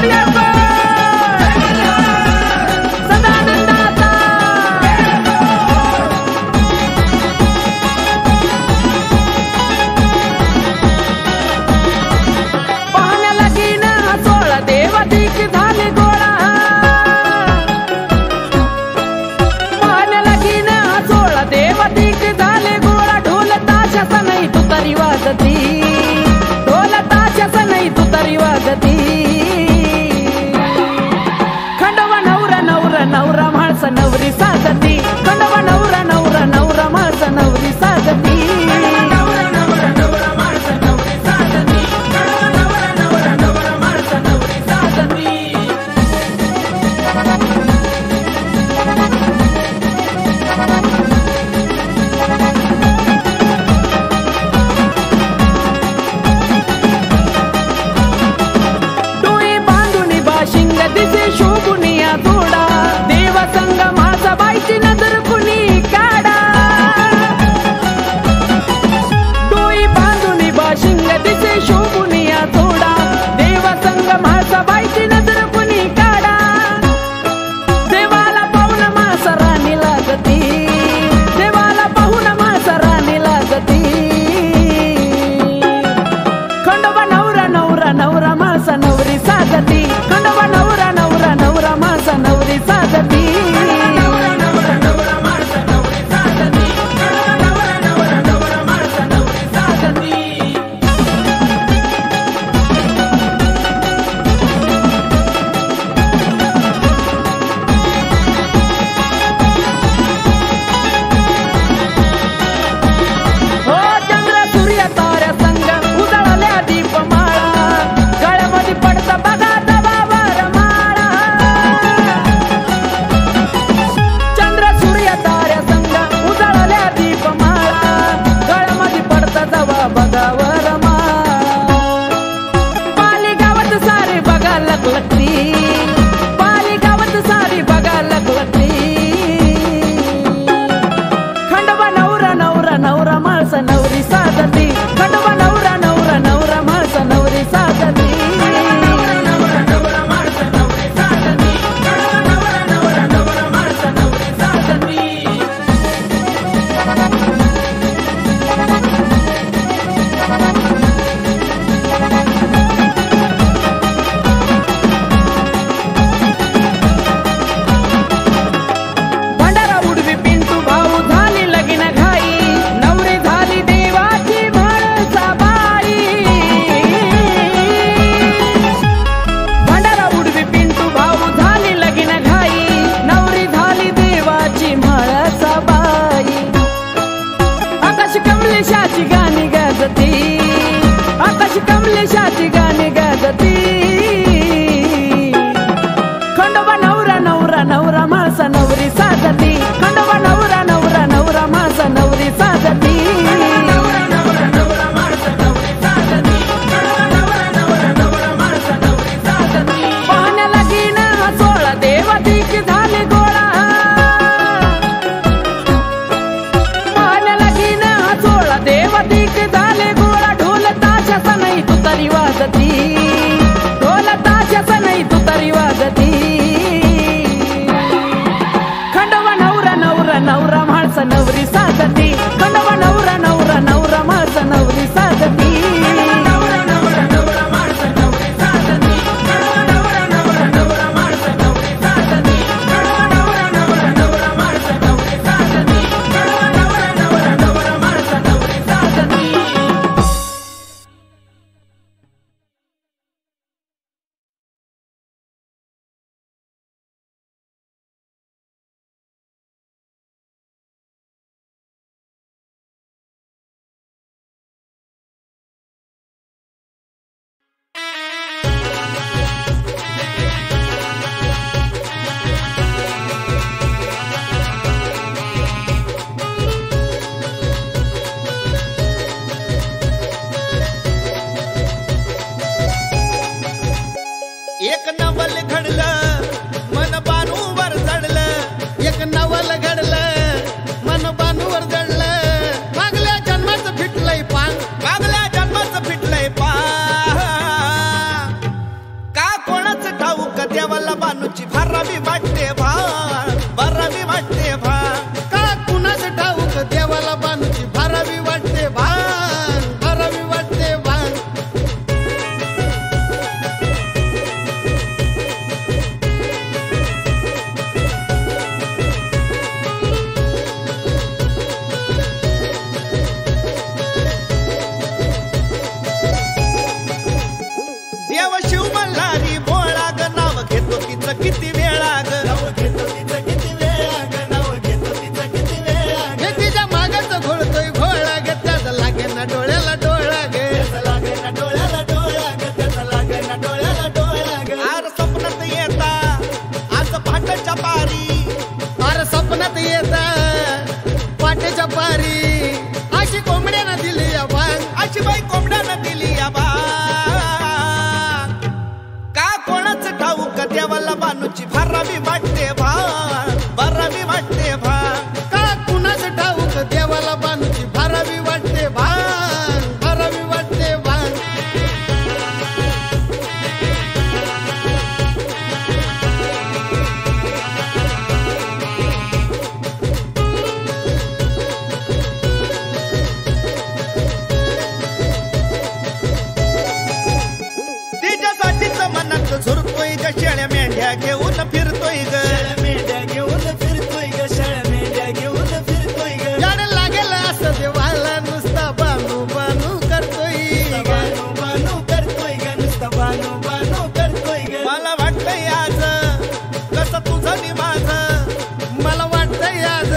सूर्याचा सदानंदाचा पाहण्याला गेला हा सोहळा देवाधिक झाले गोळा पाहण्याला गेला हा सोहळा देवाधिक झाले गोळा ढोल ताशाचा नाही तुतारी वाजती ढोल ताशाचा नाही तुतारी वाजती खंडवा नवरा नवरा नवरा माळसा नवरी साजती खंडवा नवरा नवरा नवरा माळसा नवरी साजती दिसे शोभुनिया थोडा देवा संग माझा बाईची नजर कुणी काढा डोई बांधुनी बाशिंग दिसे शोभुनिया थोडा देवा संग माझा बाईची नजर कुणी काढा देवाला पाहून मासा राणी लागती देवाला पाहून मासा राणी लागती खंडोबा नवरा नवरा नवरा मासा नवरी साजती खंडोबा नवरा नवरा नवरा मासा नवरी साजती हो चंद्र सूर्य ताऱ्या संग उजळल्या दीपमाळा गळ्यामध्ये पडता बघा दबावर माळा चंद्र सूर्य ताऱ्या संग उजळल्या दीपमाळा गळ्यामध्ये पडता दबा बघावर माळा पाली गावात सारी बघा लगती पाली गावात सारी बघा लगती खंडोबा नवरा नवरा नवरा माळसा नवरी साजती खंडोबा नवरा नवरा नवरा माळसा नवरी साजती भंडारा उडवी पिंटू भाऊ झाली लगीन घाई नवरी झाली देवाची माळसा बाई भंडारा उडवी पिंटू भाऊ झाली लगीन घाई नवरी झाली देवाची माळसा बाई आकाश कमलेशाची गाणी गाजती आकाश कमलेशाची गाणी गाजती खंडोबा नवरा नवरा नवरा माळसा नवरी साजती खंडोबा नवरा नवरा नवरा माळसा नवरी साजती पाहण्याला गेला हा सोहळा देवाधिक झाले गोळा पाहण्याला गेला हा सोहळा देवाधिक झाले गोळा ढोल ताशाचा नाही तुतारी वाजती मल्हारी भोळा ग नाव घेतो तिचं किती वेळा ग नाव घेतो तिचं किती वेळा ग नाव घेतो तिचं किती वेळा ग तिच्या मागच घोळतोय भोळा ग त्याचा लागे ना डोळ्याला डोळा ग त्याचा लागे ना डोळ्याला डोळा ग त्याचा लागे ना डोळ्याला डोळा ग आर स्वप्नात येता आज पहाटेच्या पारी अरे स्वप्नात येता पाटेच्या पारी अशी कोंबड्यानं दिली या बाग अशी बाई कोंबड्यानं दिली या बाग का कोणाच ठाऊक देवाला बानूची भरावी वाटते भाग भरावी वाटते भाग का कुणाच ठाऊक देवाला बानूची भरावी वाटते भाग भरावी वाटते भाग तिच्यासाठीच मनात झुरतोय ग शेळ्या मेंढ्या घेऊन फिरतोय ग मेंढ्या घेऊन फिरतोय ग शेळ्या मेंढ्या घेऊन फिरतोय ग याड लागेल असं देवाला नुसता बानू बानू करतोय बानू बानू करतोय ग नुसता बानू बानू करतोय ग मला वाटतंय आज कसं तुझं नि माझं मला वाटतंय आज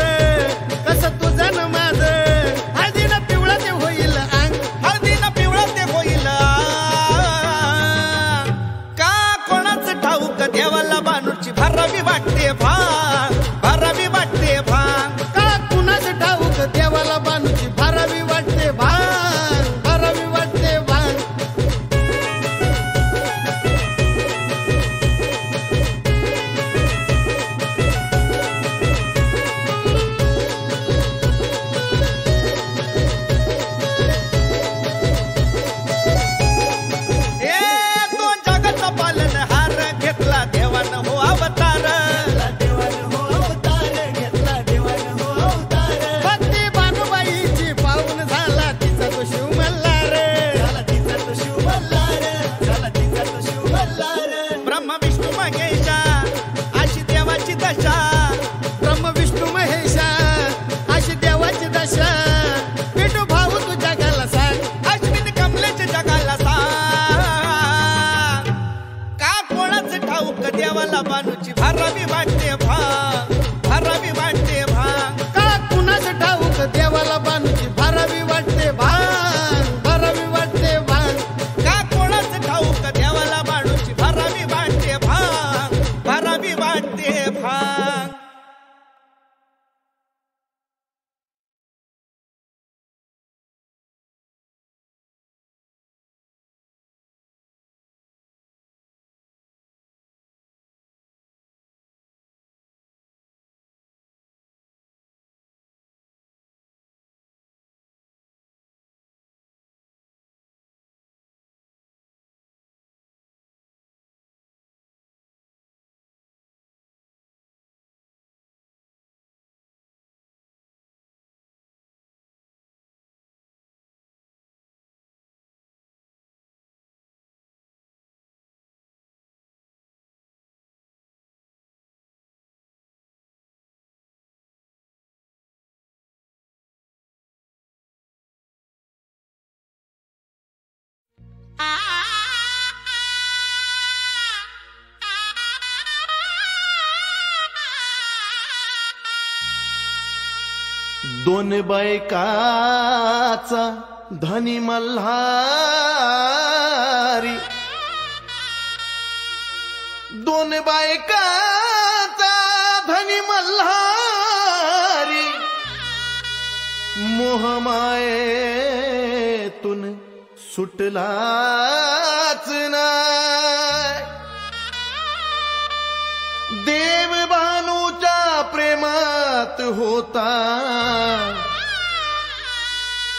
कसं तुझं न माझं हळदीनं पिवळं ते होईल अंग हळदीनं पिवळं ते होईल का कोणाच ठाऊक देवाला बानूची भरावी वाटते भाग भरावी वाटते भाग का कुणाच ठाऊक देवाला बानूची भरावी वाटते भाग भरावी वाटते भाग ए तो जगाचा पालनहार घेतला देवानं हो अवतार देवानं हो अवतार घेतला देवानं हो अवतार भक्ती बानूबाईची पाऊन झाला तिचा तो शिव मल्हार झाला तिचा तो शिव मल्हार झाला तिचा तो शिव मल्हार ब्रह्म विष्णू महेशा अशी देवाची दशा ब्रह्म विष्णू महेशा अशी देवाची दशा पिंटू भाऊ तू जगाला सांग अश्विन कमलेच्या जगाला सांग का कोणाच ठाऊक देवाला बानूची भरावी वाटते भाग भरावी वाटते भाग का कुणाच ठाऊक देवाला बानूची भरावी वाटते भाग भरावी वाटते भाग का कोणाच ठाऊक देवाला बानूची भरावी वाटते भाग भरावी वाटते भाग दोन बायकाचा धनी मल्हारी दोन बायकाचा धनी मल्हारी मोहमायेतून सुटलाच नाही देव बानूच्या प्रेमात होता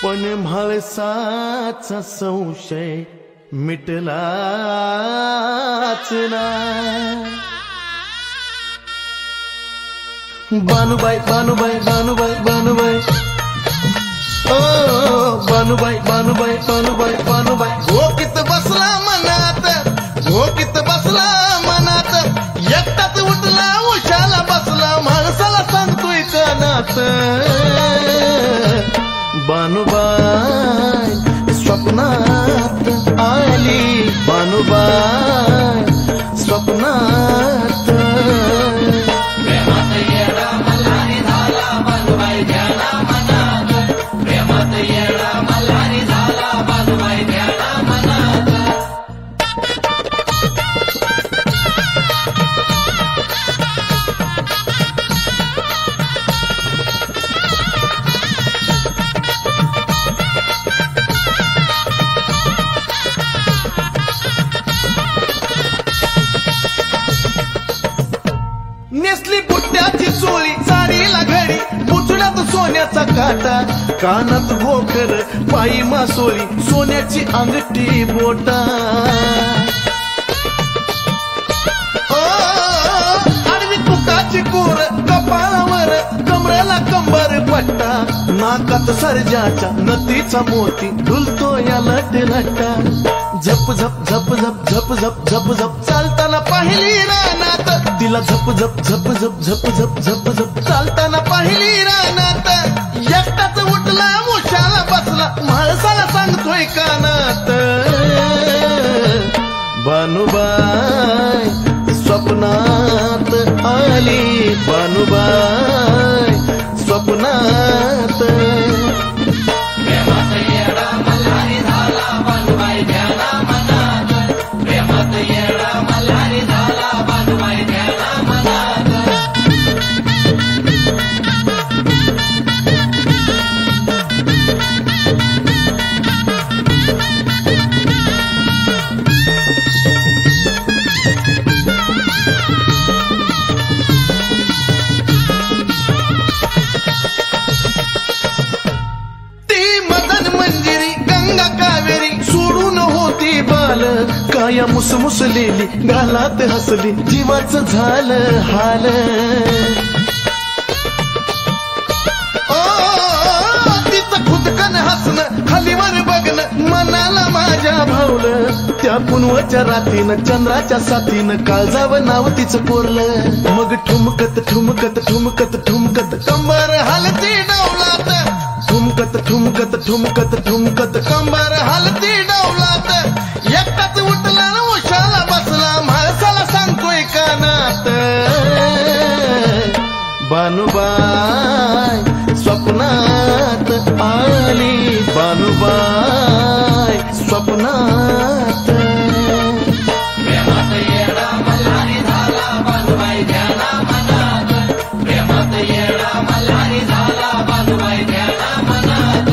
पण म्हाळसाचा संशय मिटलाच नाही बानूबाई बानूबाई बानूबाई बानूबाई ओ बानूबाई बानूबाई बानूबाई बानूबाई घोकीत बसला मनात घोकीत बसला मनात एकटाच उठला उशाला बसला माणसाला सांगतोय कानात बानूबाई स्वप्नात आली बानूबाई सोन्याचा काटा, कानात गोखर, पायी मासोळी, सोन्याची अंगठी बोटा. आडवी तुकाची कोर, कपाळावर कमरेला कंबर पट्टा, नाकात सर्जाच्या नतीचा मोती डुलतो या लटलटा. झप झप झप झप झप झप झप झप चालताना पाहिली रानात, तिला झप झप झप झप झप झप झप झप चालताना पाहिली रानात. एकटाच उठला मुशाला बसला, माणसाला सांगतोय कानात. बानुबाई स्वप्नात आली, बानुबाई स्वप्नात. प्रेमात येडा मल्हारी झाला, बानुबाई ध्याना मनात. प्रेमात येडा मल्हारी झाला, बानुबाई ध्याना मनात. काया मुसमुसलेली, गालात हसली, जीवाचं झालं हाल. तिचं खुदकन हसणं, खालीवर बघणं, मनाला माझ्या भावलं. त्या पुनवच्या रातीनं, चंद्राच्या साथीनं, काळजावं नाव तिचं कोरलं. मग ठुमकत ठुमकत ठुमकत ठुमकत कंबर हलती डौलात, ठुमकत ठुमकत ठुमकत ठुमकत कंबर हलती डौलात. एकटाच उठला उशाला बसला, माणसाला सांगतोय कानात. बानुबाई स्वप्नात आली, बानुबाई स्वप्नात. प्रेमात येडा मल्हारी झाला, बानुबाई ध्याना मनात. प्रेमात येडा मल्हारी झाला, बानुबाई ध्याना मनात.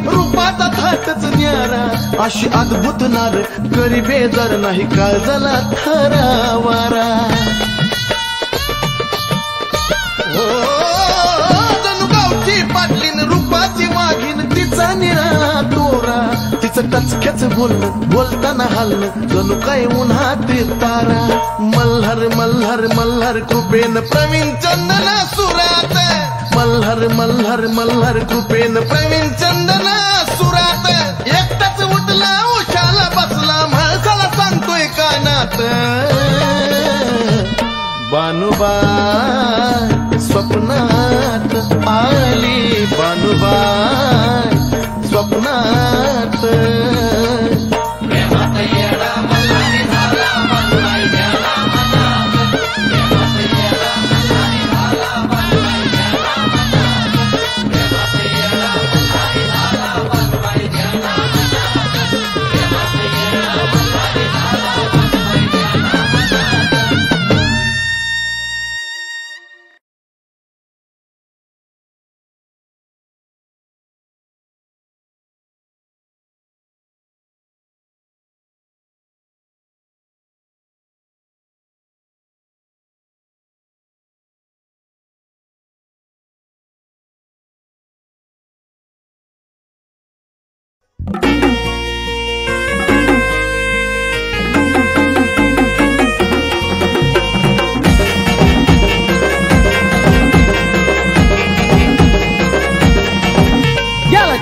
रूपाचा थाटच न्यारा, अशी अद्भुत नार, करी बेजार नाही काळजाला थरावारा. जणू गावची पाटलीन, रूपाची वाघीन, तिचा निळा तोरा. तिचं टचक्याच बोलणं, बोलताना हालणं, जणू काय उन्हात तारा. मल्हार मल्हार मल्हार कृपेन प्रवीण चंदना सुरात. मल्हार मल्हार मल्हार कृपेन प्रवीण चंदना सुरात. एकटाच उठला उशाला बसला, माणसाला सांगतोय कानात. बानुबाई स्वप्नात आली, बानुबाई स्वप्नात. प्रेमात येडा मल्हारी झाला, बानुबाई ध्याना मनात. प्रेमात येडा मल्हारी झाला, बानुबाई ध्याना मनात. प्रेमात येडा मल्हारी झाला, बानुबाई ध्याना मनात. प्रेमात येडा मल्हारी झाला, बानुबाई ध्याना मनात.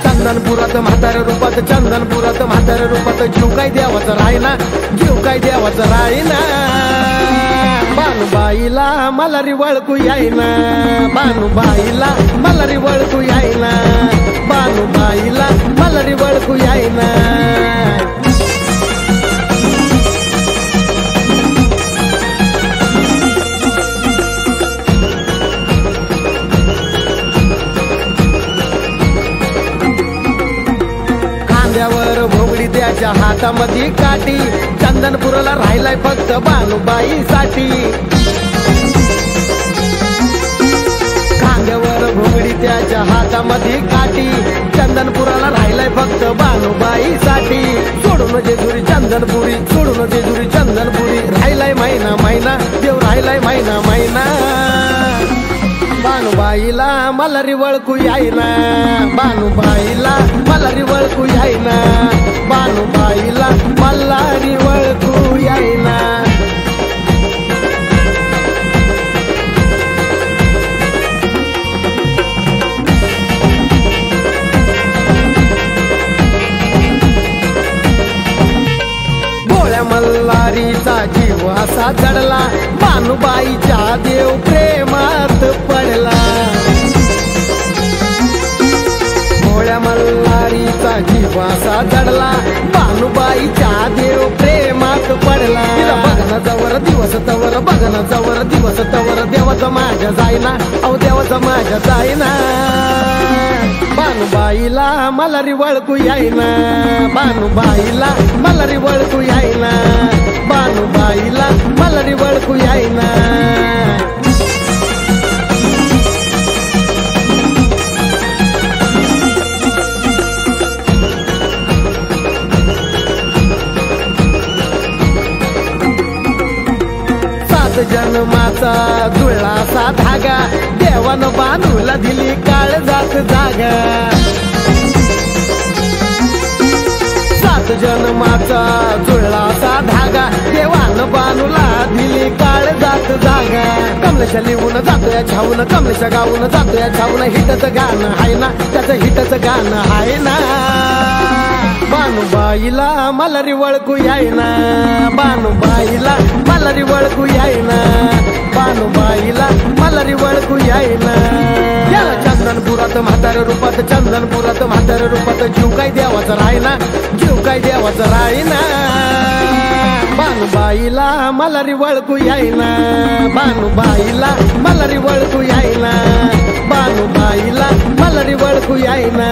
चंदनपुरात म्हाताऱ्या रूपात, चंदनपुरात म्हाताऱ्या रूपात, जीव काय देवाचं राहीना, जीव काय देवाचं राहीना. बानुबाईला मलारी वळकू यायना, बानुबाईला मलारी वळकू यायना, बानुबाईला मलारी वळकू यायना. खांद्यावर भोगडी द्या त्याच्या हातामध्ये काठी चंदनपुराला राहिलाय फक्त बानुबाईसाठी खांद्यावर घोंगडी त्याच्या हातामध्ये काठी चंदनपुराला राहिलाय फक्त बानुबाईसाठी सोडून जेजुरी चंदनपुरी सोडून जेजुरी चंदनपुरी राहिलाय महिना महिना देव राहिलाय महिना महिना बानुबाईला मलारी वळखू यायना बानुबाईला मलारी वळखू यायना बानुबाईला मलारी वळखू यायना गोळ्या मल्हारीचा जीव असा जडला बानुबाईच्या देव प्रेमात पडला गोळ्या मल्हारीचा जीव असा जडला बानुबाईच्या देव प्रेमात पडला बघन जवर दिवस तवर बघन जवर दिवस तवर देवाचं माझ्या जाईना अहो देवाचं माझ्या जाईना बानुबाईला मलारी वळखू यायना बानुबाईला मलारी वळखू यायना बानुबाईला मलारी वळखू यायना सात जन्माचा जुळलासा धागा देवानं बानूला दिली काळजात जागा सात जन्माचा जुळलासा धागा देवानं बानूला दिली काळजात जागा कमलेशा लिहून जातोय छावून कमलेशा गाऊन जातोय छावून हिटचं गाणं हाय ना त्याचं हिटचं गाणं हाय ना बानुबाईला मलारी वळखू यायना बानुबाईला मलारी वळखू यायना बानुबाईला मलारी वळखू यायना चंदनपुरात म्हाताऱ्या रूपात चंदनपुरात म्हाताऱ्या रूपात जीव काय देवाचा रायना जीव काय देवाचा रायना बानुबाईला मलारी वळखू यायना बानुबाईला मलारी वळखू यायना बानुबाईला मलारी वळखू यायना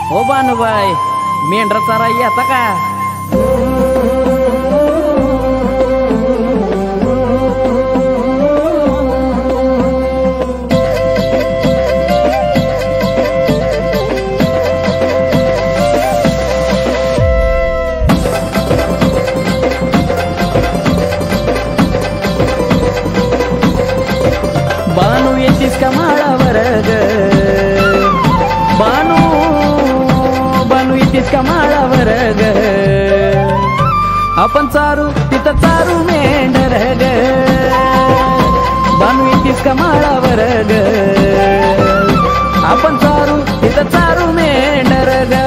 हो बानुबाई मेंढरा चारा येता का बानू येतीस का माळावर ग बानू बानू येतीस का माळावर ग आपण चारू तिथं चारू मेंढर ग बानू येतीस का माळावर ग आपण चारू तिथं चारू मेंढर ग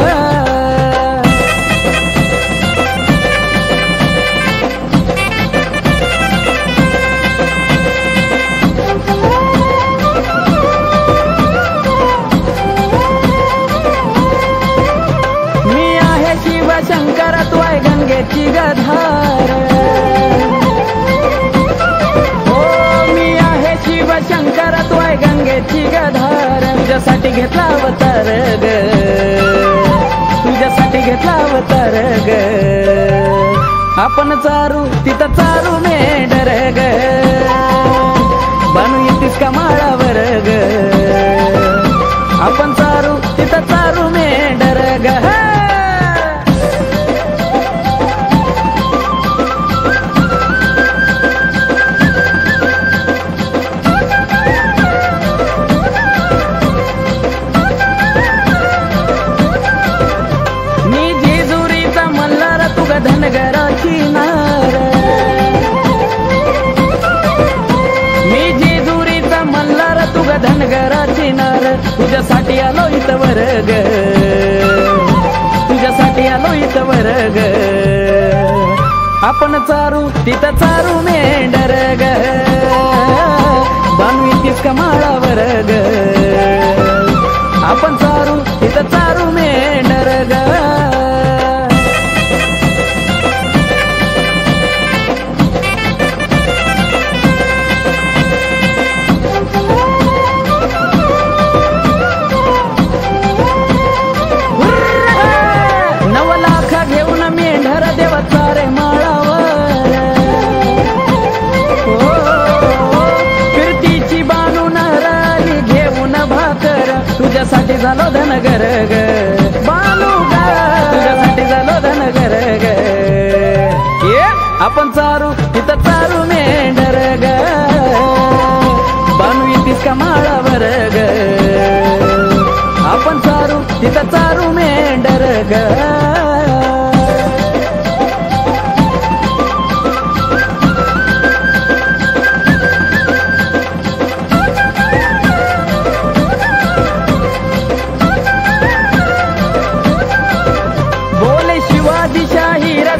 शंकर तू आहे गंगेची गधार हो मी आहे शिव शंकर तू आहे गंगेची गधार तुझ्यासाठी घेतला अवतार ग तुझ्यासाठी घेतला अवतार ग आपण चारू तिथं चारू मेंढर ग बानू येतीस का माळावर ग आपण चारू तिथं चारू मेंढर ग धनगराची नार मी जेजुरीचा मल्हार तुग धनगराची नार तुझ्यासाठी आलो इथं वर्ग तुझ्यासाठी आलो इथं वर्ग आपण चारू तिथं चारू मेंढर ग बानू येतीस का माळावर ग आपण चारू तिथं चारू मेंढर ग तुझ्यासाठी झालो धनगर ग बानू ग तुझ्यासाठी झालो धनगर ग ये आपण चारू तिथं चारू मेंढर ग बानू येतीस का माळावर ग आपण चारू तिथं चारू मेंढर ग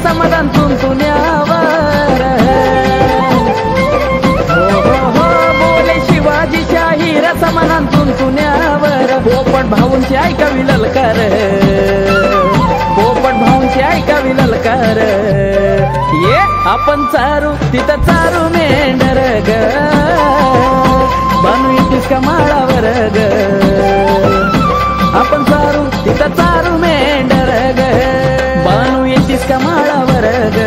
समाधान तुंतुण्यावर हो बोले शिवाजी शाहीर समाधान तुंतुण्यावर पोपट भाऊंची ऐकावी ललकार पोपट भाऊंची ऐकावी ललकार ये आपण चारू तिथं चारू मेंढर ग बानू येतीस का माळावर ग आपण चारू तिथं चारू मेंढर ग बानू येतीस का माळावर ग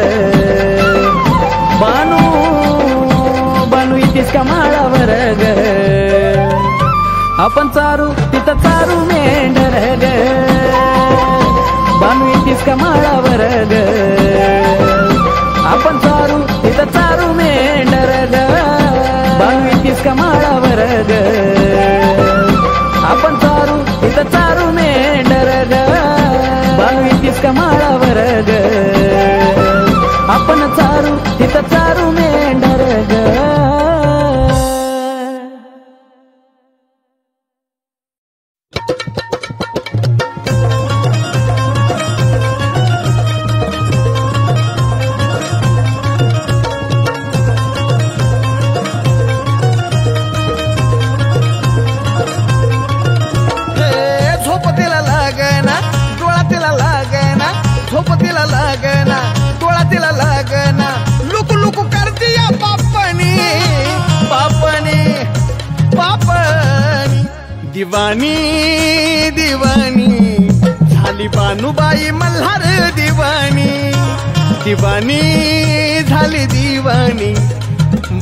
बानू येतीस का माळावर ग आपण चारू तिथं चारू मेंढर ग बानू येतीस का माळावर ग आपण चारू तिथं चारू मेंढर ग बानू येतीस का माळावर ग आपण चारू तिथं चारू मेंढर ग बानू येतीस का माळावर ग आपण चारू तिथं चारू मेंढर ग दिवानी दिवानी झाली बानूबाई मल्हार दिवानी दिवानी झाली दिवानी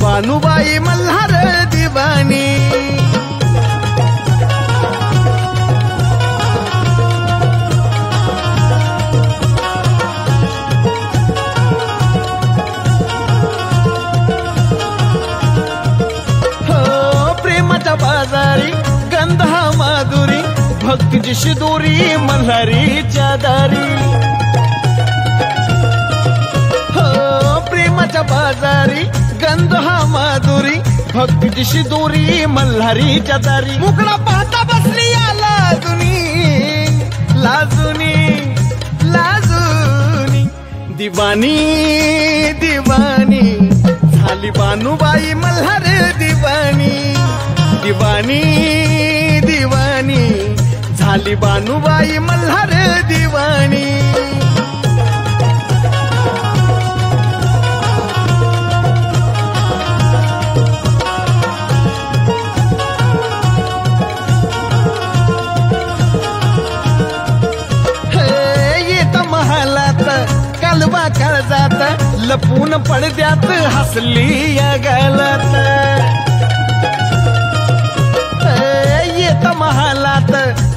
बानूबाई मल्हार दिवानी हो प्रेमाच्या बाजारी गंधा माधुरी भक्तीची शिदोरी मल्हारीच्या दारी हो प्रेमाच्या बाजारी गंधा माधुरी भक्तीची शिदोरी मल्हारीच्या दारी मुकडा पाहता बसली या लाजुनी लाजुनी लाजुनी दिवानी दिवानी झाली बानूबाई मल्हार दिवानी दिवानी दिवानी झाली बानूबाई मल्हार दिवानी येत महालात कालवा काळजात लपून पडद्यात हसली या गालात येत महालात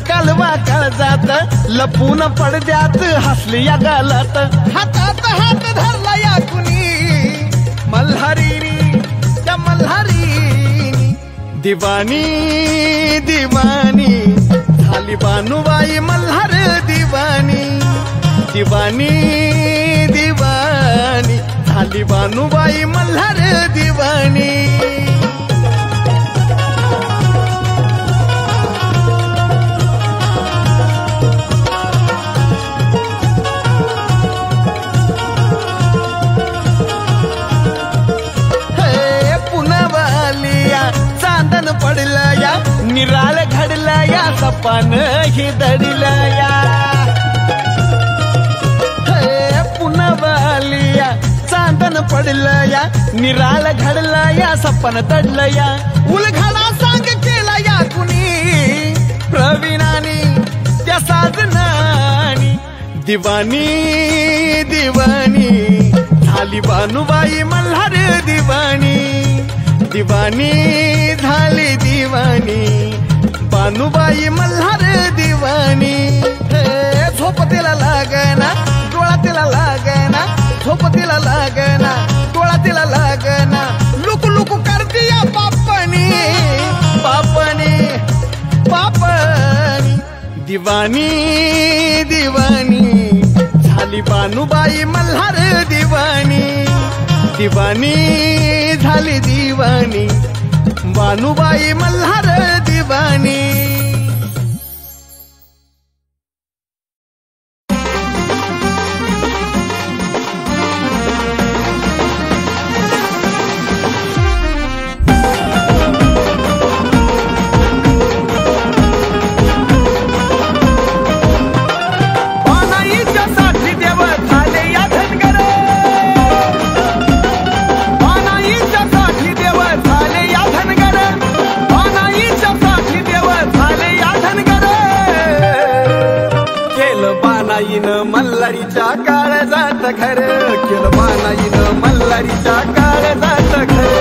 कालवा काळजात लपून पडद्यात हसली या गालात हातात हात धरला या कुणी मल्हारीनी त्या मल्हारीनी दिवानी दिवानी झाली बानूबाई मल्हार दिवानी दिवानी दिवानी झाली बानूबाई मल्हार दिवानी निराळ घडला या सपान ही दडला या पुनवालिया चांदन पडलं या निराळ घडला या सपन तडलं या उलघडा सांग केला या कुणी प्रवीणानी त्या साजनानी दिवानी दिवानी झाली बानुबाई मल्हार दिवानी दिवानी झाली दिवानी बानुबाई मल्हार दिवानी झोप तिला लागना डोळा तिला लागना झोप तिला लागना डोळा तिला लागना लुक लुक करती या पापणी पापणी पापणी दिवानी दिवानी झाली बानुबाई मल्हार दिवानी दिवानी झाली दिवानी बानुबाई मल्हार दिवानी मल्हारीच्या काळजात घर केलं मानाईनं मल्हारीच्या काळजात घर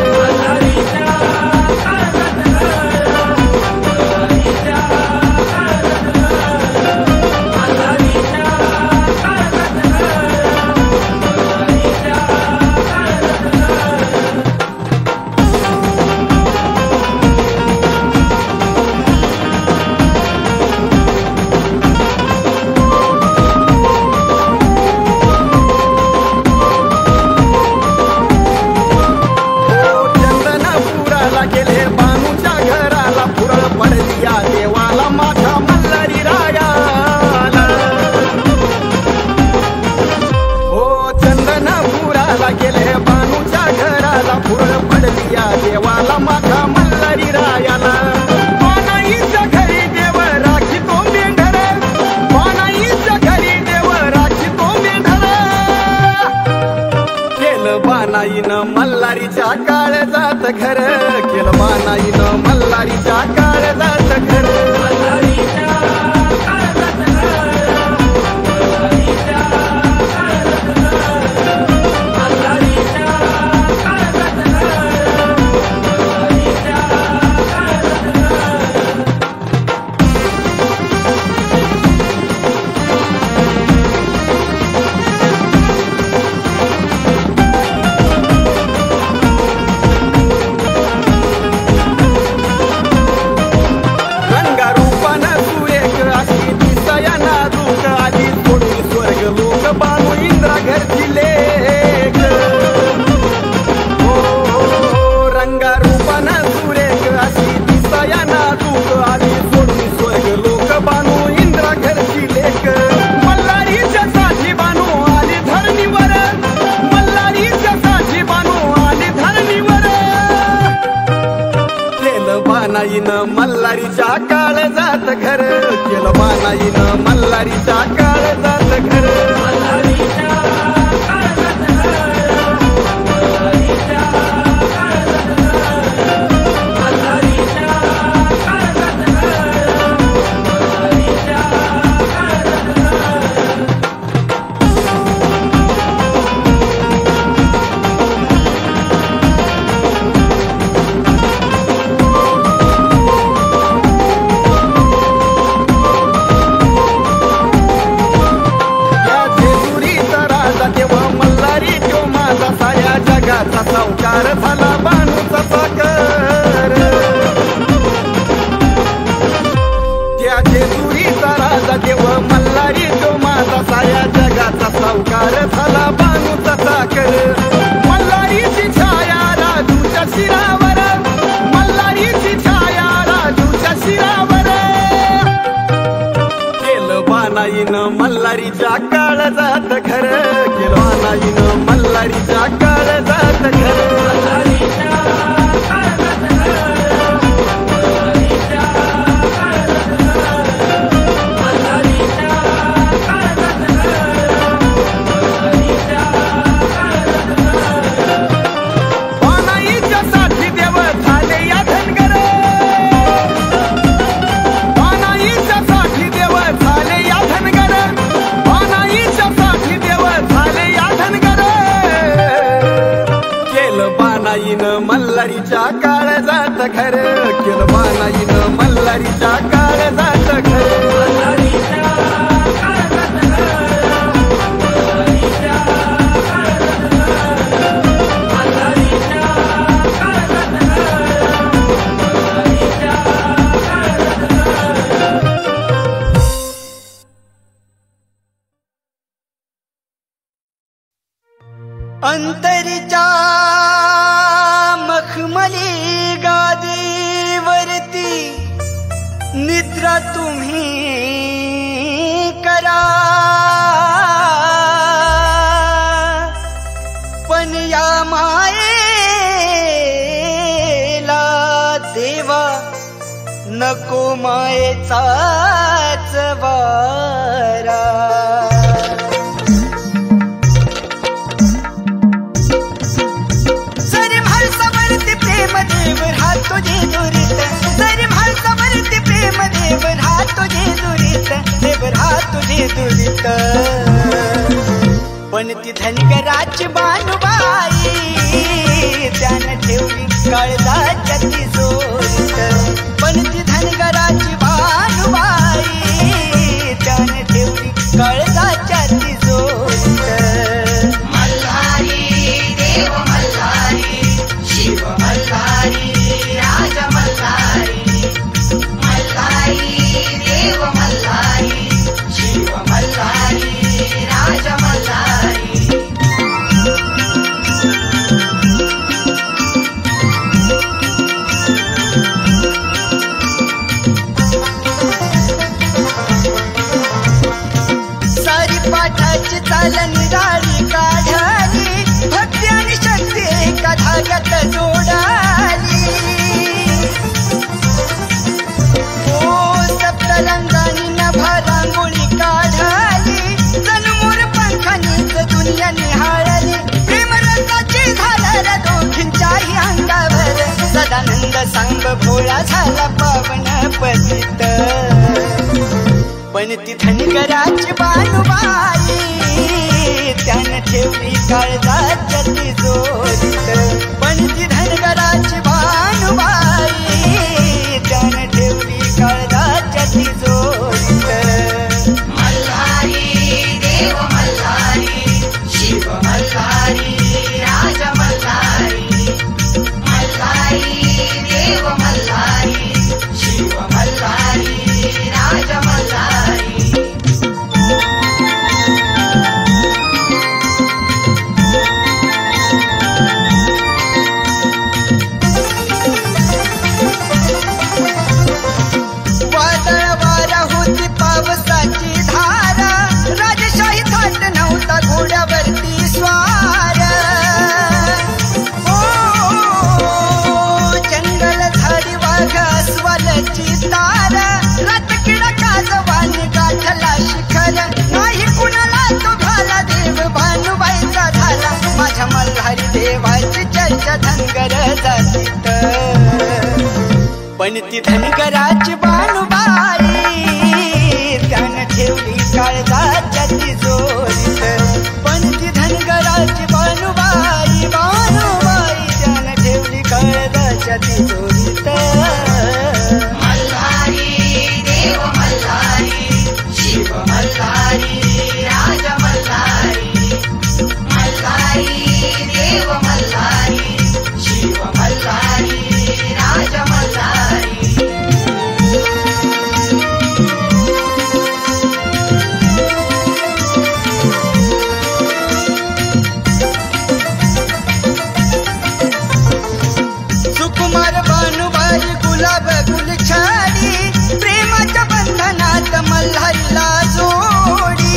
देवाला माझा मल्हारी रायाला पानाईच्या घरी देव राखी तो मेंढर पानाईच्या घरी देव राखी तो मेंढर केलं बानाईनं मल्हारीच्या काळजात घर केलं बानाईनं मल्हारीच्या काळजात घर मल्हारीच्या काळजात घर केलं बानाईनं मल्हारीच्या काळजात घर सावकार झाला बानूचा साकर त्या जेजुरीचा राजा देव मल्हारी तो माझा साया जगाचा सावकार झाला बानूचा साकर मल्हारीची छाया राजूच्या शिरावर मल्हारीची छाया राजूच्या शिरावर केलं बानाईनं मल्हारीच्या काळजात घर केलं बानाईनं मल्हारीच्या काळजात घर बानाईनं मल्हारीच्या काळजात घर केलं, बानाईनं मल्हारीच्या काळजात घर. अंतरीच्या मखमली गादीवरती निद्रा तुम्ही करा, पण या मायेला देवा नको मायेचाच वारा. देव राहत तुझे दुरीत, जरी माणसावरती प्रेम देव राहत तुझे दुरीत, देव राहत तुझे दुरीत. पण ती धनगराची बानुबाई त्यानं ठेवली काळजाच्या तिजोरीत, पण ती धनगराची बानुबाई त्यानं ठेवली काळजाच्या तिजोरीत. मल्हारी देव मल्हारी शिव मल्हारी राज मल्हारी, मल्हारी देव मल्हारी शिव मल्हारी राज मल्हारी. सारी पाठाची चालन गाडी काढाली, भक्ती आणि शक्ती एका धाग्यात जोडाली. ओ सप्तरंगानी नभा रांगोळी काढाली, जनमोर पंखानीच दुनिया निहाळली. प्रेमरसाची झाला दोघींच्याही अंगावर, सदानंद सांग भोळा झाला पावन पतित. पण ती धनगराची बानुबाई त्यानं ठेवली काळजाच्या तिजोरीत, पण ती धनगराची बानुबाई त्यानं ठेवली काळजाच्या तिजोरीत. मल्हारी देव मल्हारी शिव मल्हारी राज मल्हारी, मल्हारी देव मल्हारी शिव मल्हारी राज मल्हारी. वादळ वारा होती पावसाची धारा, राजशाही थाट नव्हता घोड्यावरती स्वार. जंगल झाडी वाघ अस्वलाची तार, रातकिडा काजवाने गाठला शिखर, नाही कुणाला तो घाला देव भानुबाईचा झाला. माझ्या मल्हारी देवाची चर्चा धनगर जातीत, पण ती धनगराची बानुबाई त्यानं ठेवली काळजाच्या तिजोरीत, पण ती धनगराची बानुबाई बानुबाई त्यानं ठेवली काळजाच्या तिजोरीत. मल्हारी देव मल्हारी शिव मल्हारी राज मल्हारी, मल्हारी देव मल्हारी शिव मल्हारी राज मल्हारी. सुकुमार बानुबाई गुलाब गुलछाडी, प्रेमाच्या बंधनात मल्हारीला जोडी.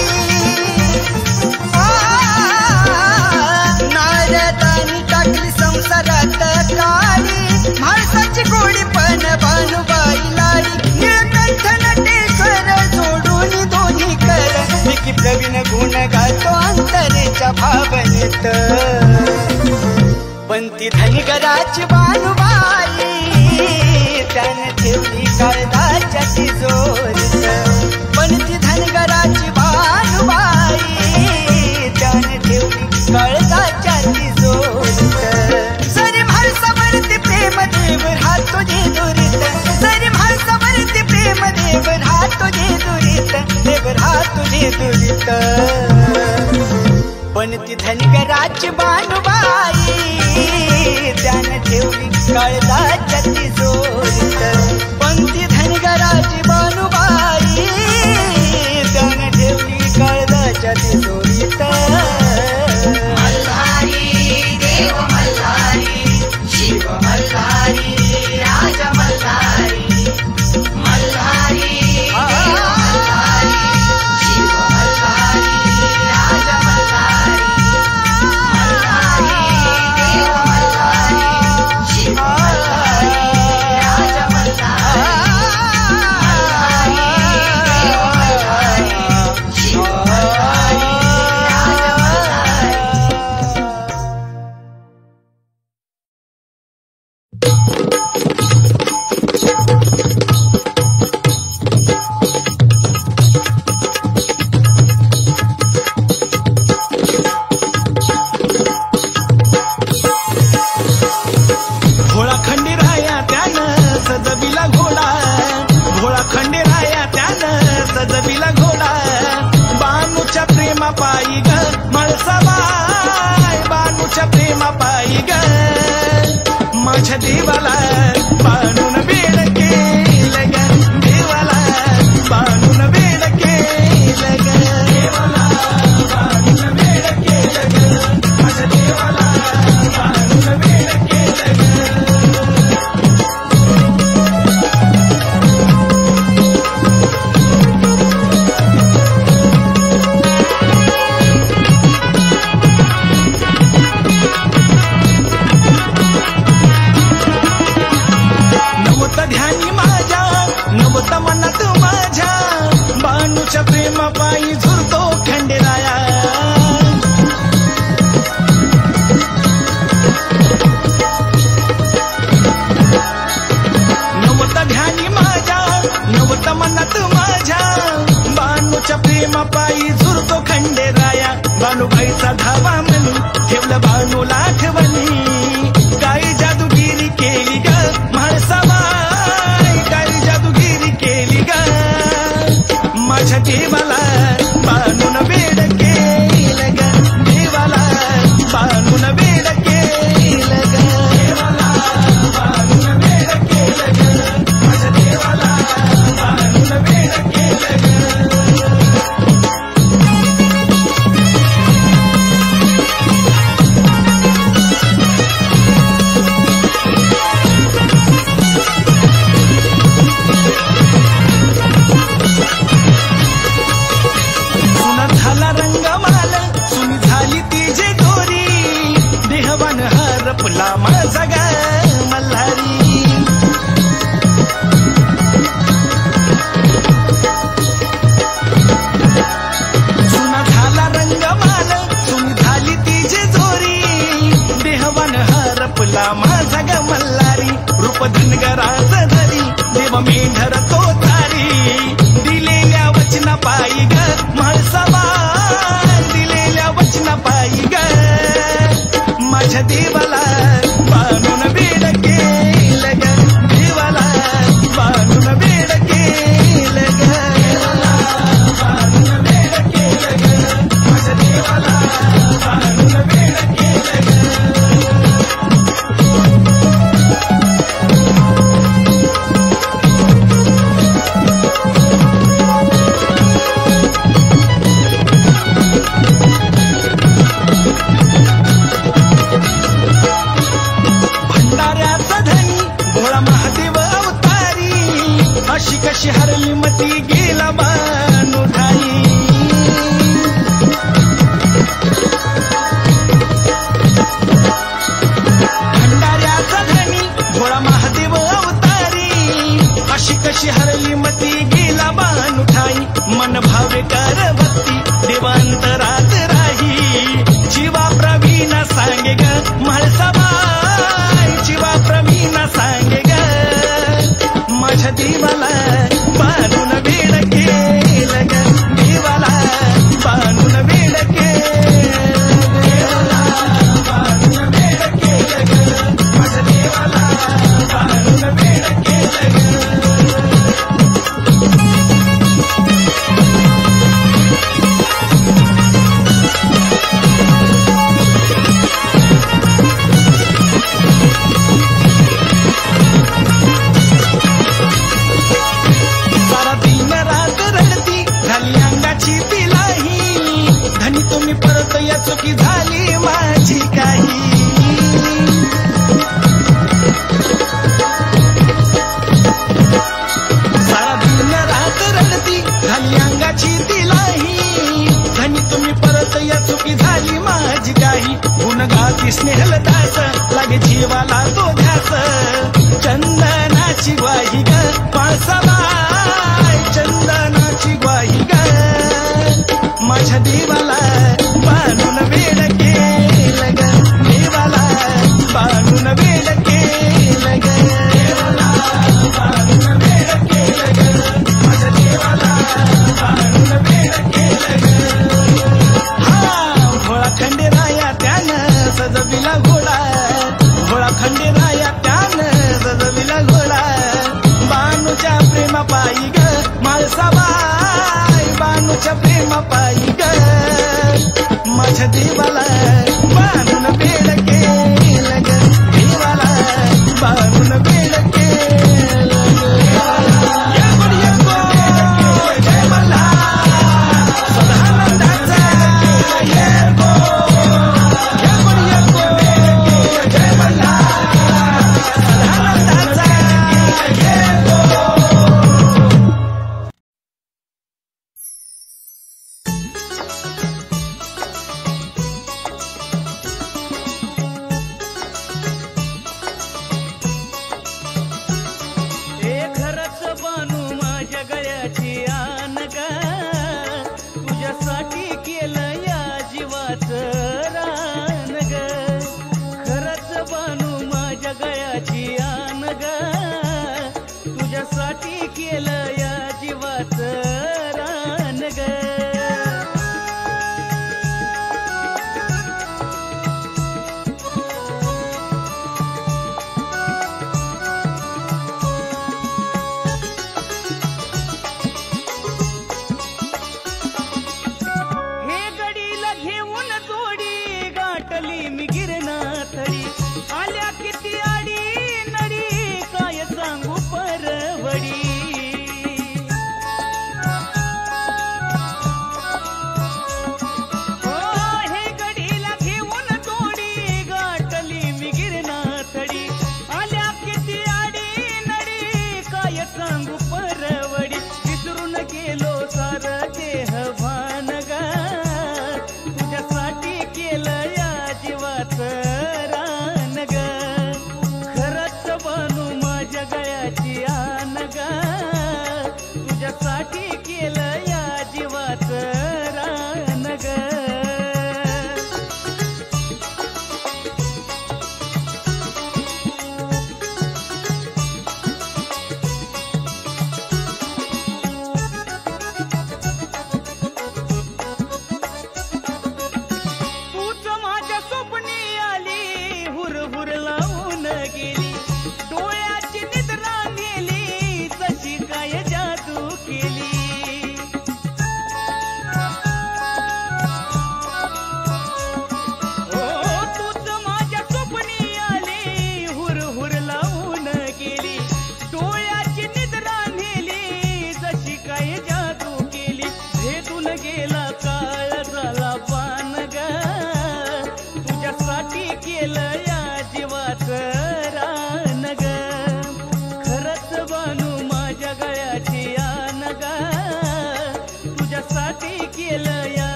नारदानी टाकली संसारात काळी, माणसाची गोडी पण बानुबाई लाडी. निळकंठ नटेश्वर जोडून दोन्ही कर, विकी प्रवीण गुण गातो अंतरेच्या भावनेत. पण ती धनगराची बानुबाई त्यानं ठेवली काळजाच्या तिजोरीत, पण ती धनगराची बानुबाई त्यानं ठेवली काळजाच्या तिजोरीत. जरी काळजाच्या तिजोरीत पंथी धनगराची बानुबाई त्यानं ठेवली काळजाच्या तिजोरीत मल्हारी देव मल्हारी शिव मल्हारी राज मल्हारी मल्हारी देव मल्हारी शिव मल्हारी राज मल्हारी मल्हारी देव मल्हारी शिव मल्हारी राज मल्हारी मल्हारी देव मल्हारी शिव मल्हारी राज मल्हारी भोळा खंडेराया त्यानं सजविला घोडा भोळा खंडेराया त्यानं सजविला घोडा बानूच्या प्रेमा पायी ग मळसाबाई बानूच्या प्रेमा पायी ग माझ्या देवाला बाणून वेड केलं ग देवाला बाणून वेड केलं ग देवाला बाणून वेड केलं ग माझ्या देवाला बाणून वेड केलं ग नवत ध्यानी माझ्या नवत मनात माझ्या बाणूच्या प्रेमापायी झुरतो खंडेराया नवत ध्यानी माझ्या नवत मनात माझ्या बाणूच्या प्रेमापायी झुरतो खंडेराया बाणूबाईचा धावा म्हणून ठेवलं बाणूला आठवणी काही जादूगिरी केली ग म्हाळसाबाई काही जादूगिरी केली ग माझ्या देवाला बाणून वेड केलं ग देवाला बाणून वेड केलं ग देवाला बाणून वेड केलं ग माझ्या देवाला बाणून वेड केलं ग सुना झाला रंगमाल सुनी झाली ती जे गोरी देहवान हरपला माझा ग मल्हारी सुना झाला रंगमाल सुनी झाली ती जे जोरी देहवान हरपला माझा ग मल्हारी रूप धनगराज धरी देव मेंढर तो तारी दिलेल्या वचना पायी ग म्हाळसाबाई दिलेल्या वचना पायी ग माझ्या देवाला बाणून वेड केलं ग देवाला बाणून वेड केलं ग देवाला बाणून वेड केलं ग माझ्या देवाला बाणून वेड केलं ग भंडाऱ्याचा धनी भोळा महादेव अवतारी अशी कशी हरली मती गेला बाणू ठाई भंडाऱ्याचा धनी भोळा महादेव अवतारी अशी कशी हरली मती गेला बाणू ठाई मन भावे कर भक्ती देवांतरात राही जीवा प्रवीण सांगे ग म्हाळसाबाई जीवा प्रवीण सांगे ग माझ्या देवाला बाणून वेड केलं ग देवाला बाणून वेड केलं देवाला बाणून वेड केलं ग माझ्या देवाला बाणून वेड केलं ग ती स्नेहल दास लागे जीवाला तो ध्यास चंदनाची ग्वाही ग माळसाबाई चंदनाची ग्वाही ग माझ्या देवाला बांधून वेड केलं ग देवाला बांधून वेड केलं ग देवाला बांधून वेड केलं ग माझ्या देवाला बांधून वेड केलं ग हा भोळा खंडेराया त्यानं सजविला घोडा भोळा खंडेराया त्यानं सजविला घोडा बानूच्या प्रेमा पायी ग माळसाबाई बानूच्या प्रेमा पायी ग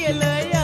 केलं